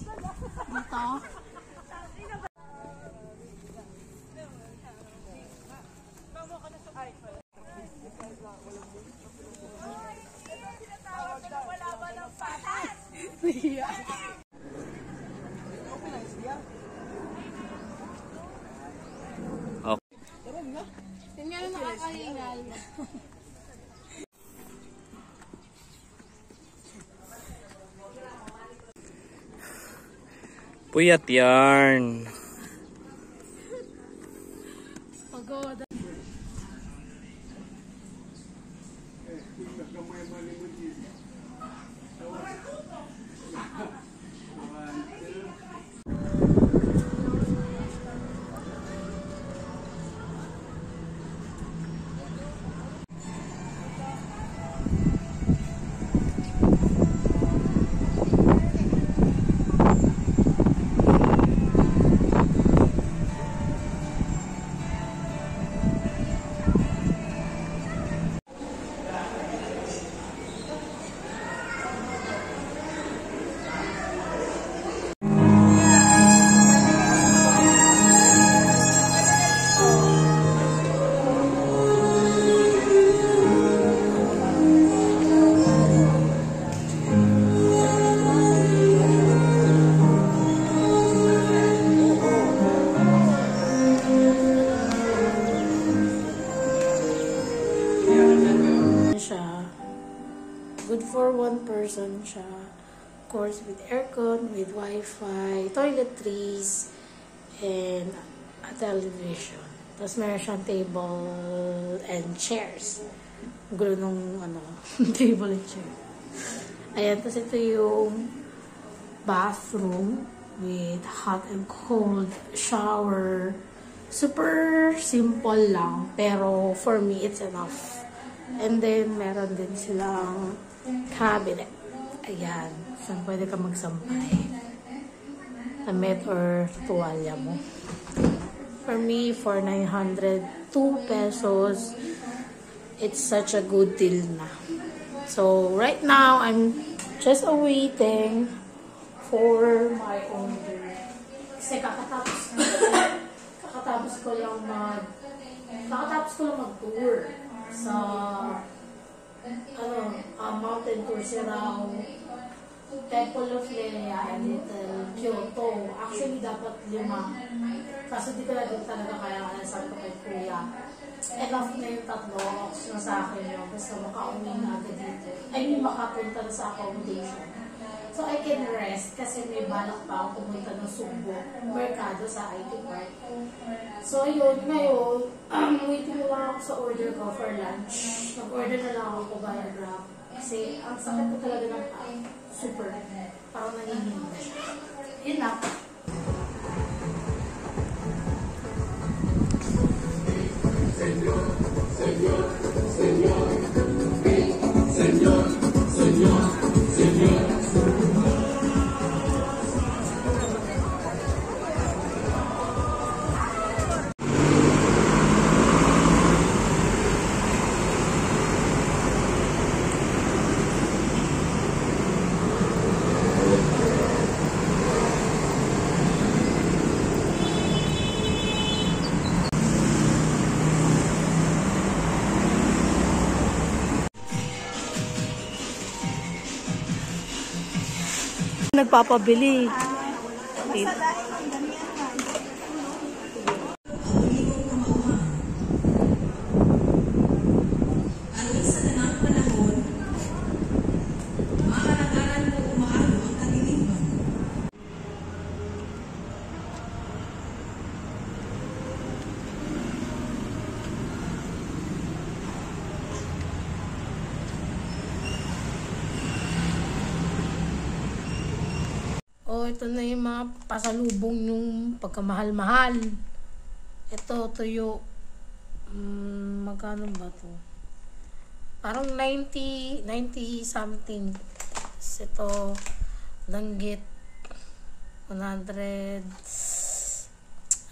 Dito. Tingnan mo nakakahingal. Puyat yarn. Pagod. Good for one person siya. Of course, with aircon, with wifi, toiletries, and a television. Tapos meron siyang table and chairs. Gulo nung table and chair. Ayan, tapos ito yung bathroom with hot and cold shower. Super simple lang, pero for me, it's enough. And then, meron din silang cabinet. Ayan. Saan pwede ka magsampay. Damit or tuwalya mo. For me, for 902 pesos, it's such a good deal na. So, right now, I'm just awaiting for my order. Kasi kakatapos ko lang mag-tour sa mountain tour Sirao, Temple of Leia, and Little Kyoto. Actually, dapat 5. Kaso di ko na din talaga kaya sabi ko kay Kuya. Enough na yung 3 na sa akin yun. Basta makauwi na agad dito. I mean, makapunta na sa accommodation. So, I can rest kasi may balak pa ako pumunta ng Sugbo, Mercado sa IT Park. So, yun, ngayon, waiting na lang ako sa order ko for lunch. Nag-order na lang ako via Grab. Kasi, ang sakit ko talaga ng paa. Super. Parang nanginginig na siya. Yun na. Señor, Señor, Señor, Señor, Señor, Señor. Nagpapabili. Oh, ito na yung mga pasalubong yung pagkamahal-mahal. Ito, tuyo. Magkano ba to? Parang 90 something. Ito, langgit. 100.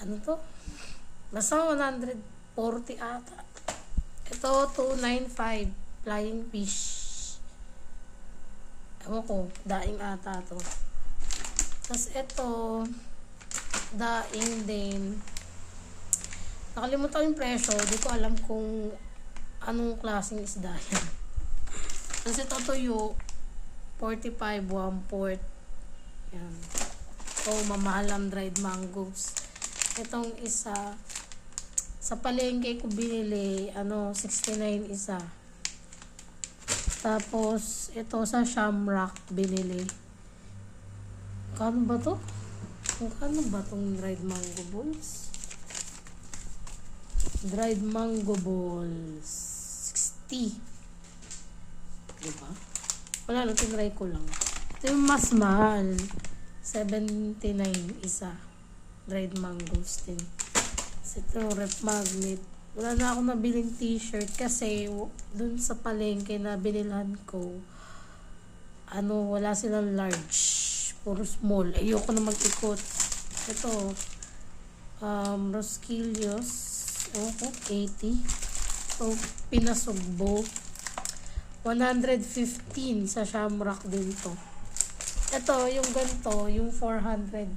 Ano to? Basta 140 ata. Ito, 295. Flying fish. Ewan ko, daing ata to. Tapos ito, daing din. Nakalimutan ko yung presyo. Di ko alam kung anong klaseng isda yan. Tapos ito tuyo, 45, 1/4. Yan. Mamahalang dried mangoes. Itong isa, sa palengke ko binili, 69 isa. Tapos, ito sa Shamrock binili. Kano ba to? Kano ba tong dried mango balls? Dried mango balls. 60. Diba? Wala na, tinry ko lang. Ito yung mas mahal. 79 isa. Dried mangoes din. Ito, rep magnet. Wala na ako nabiling t-shirt kasi dun sa palengke na binilhan ko, wala silang large. Puro small. Ayoko na mag-ikot. Ito, Rosquillos. 80. So, pinasugbo. 115 sa Shamrock din to. Ito, yung ganito, yung 400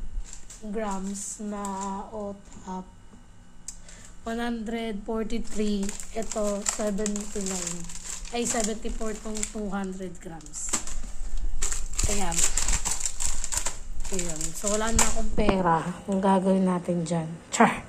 grams na OTAP. 143. Ito, 79. Ay, 74 tong 200 grams. Ayan. Ayan. So, wala na akong pera. Kung gagawin natin dyan. Char!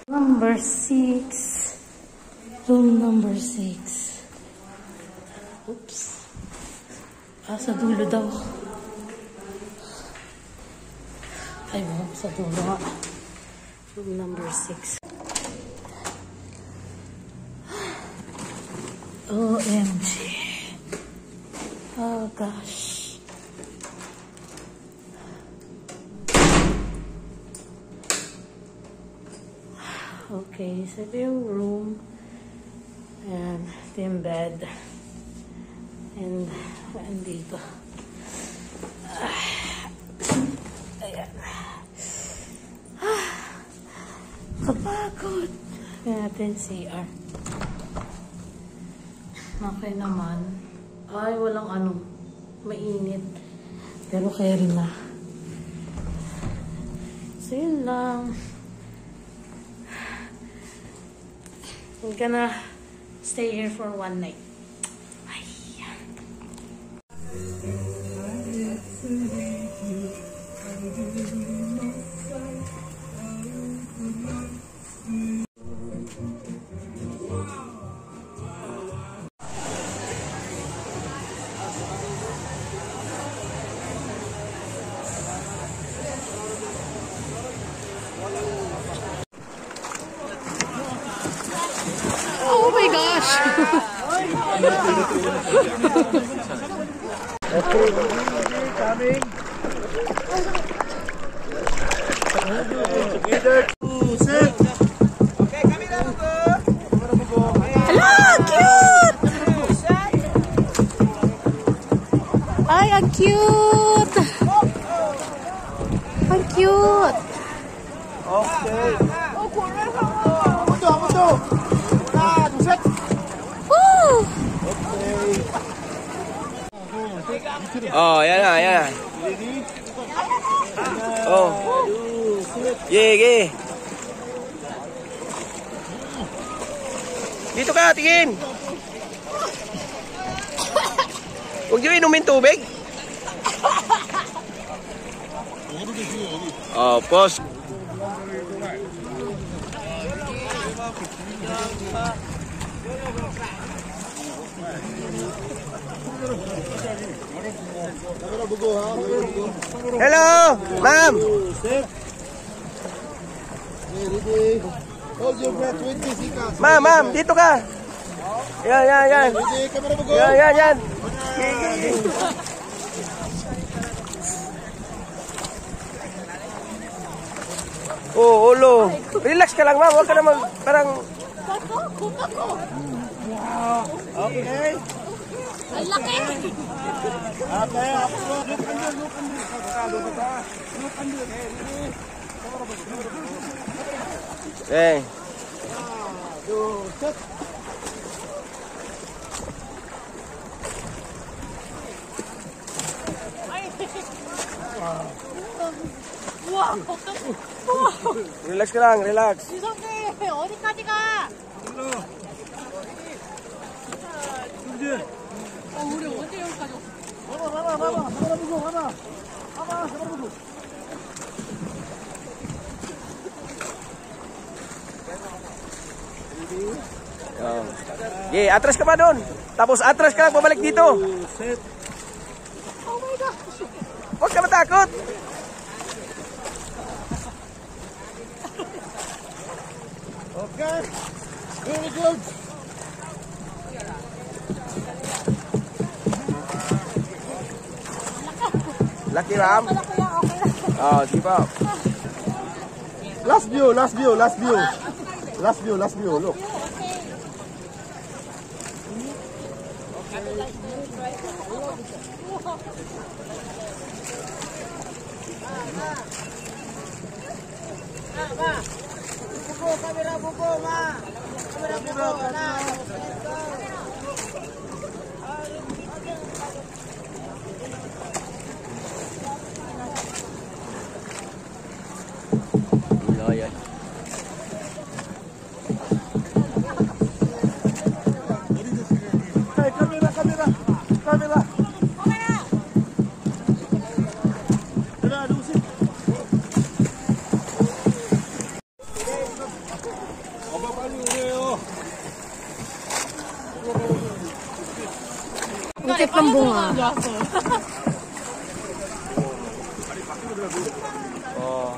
Number 6. Room number 6. Oops. Sa dulo daw. Ay mo, sa dulo nga. Room number 6. OMG. Oh gosh. Okay, so ito yung room. Ayan, ito yung bed. And, andito. Ayan. Kapagod. Ayan natin CR. Okay naman. Ay, walang mainit. Pero carry na. So, yun lang. I'm gonna stay here for one night. Ay. Oh my gosh! Okay, coming. Together. Set. Okay, kami na po. Hello! Cute! Ay, ang cute! Ang cute! Okay. Mundo. Set. Woo! Oh, yan na, yan na. Oh. Ye. Dito ka, tingin. Huwag niyo inumin tubig. Oh, pause. go, ha? Hello, ma'am. Set. Okay, ready. Hold your breath with me, Sika. Ma'am, dito ka. Yan. Ready, camera mo go. Yan. Oh, ulo. Relax ka lang, ma'am. Huwag ka naman parang... Okay. Ang laki! Okay, look under. Eh. Set. Relax ka lang, relax. 이성재 어디까지 가? 우리 언제 여기까지 왔어? 가봐. Oh. Yeah, atras ka pa doon. Tapos atras ka lang, pabalik dito. Set. Oh my gosh! Huwag ka matakot. Okay. Very good. Laki, ma'am. Wala kuya, okay lang. Oh, sige pa. Last view. Look. Yan. Hey, camera. Tara, Lucy. Aba, paano yun? Ikit ng bunga. Oh.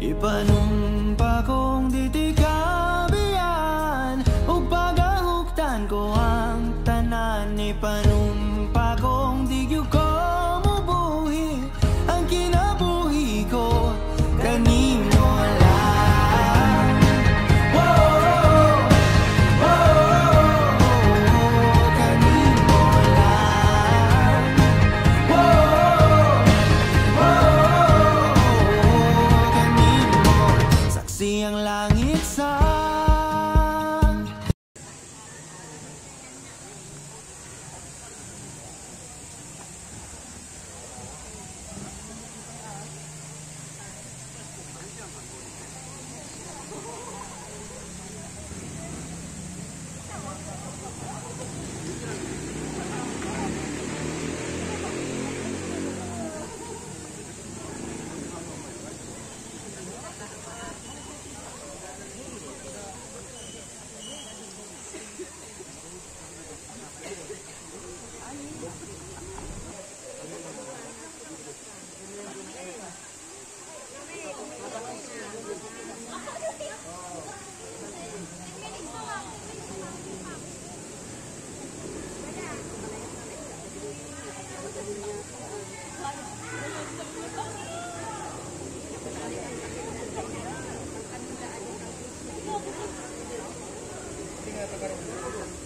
Ipanumpa kong ditikabian ug pagahuktan ko ang tanan. Ipanumpa kong di gyud ko mubuhi ang kinabuhi ko kanimo lang. Kanimo lang. Kanimo ate ka rin.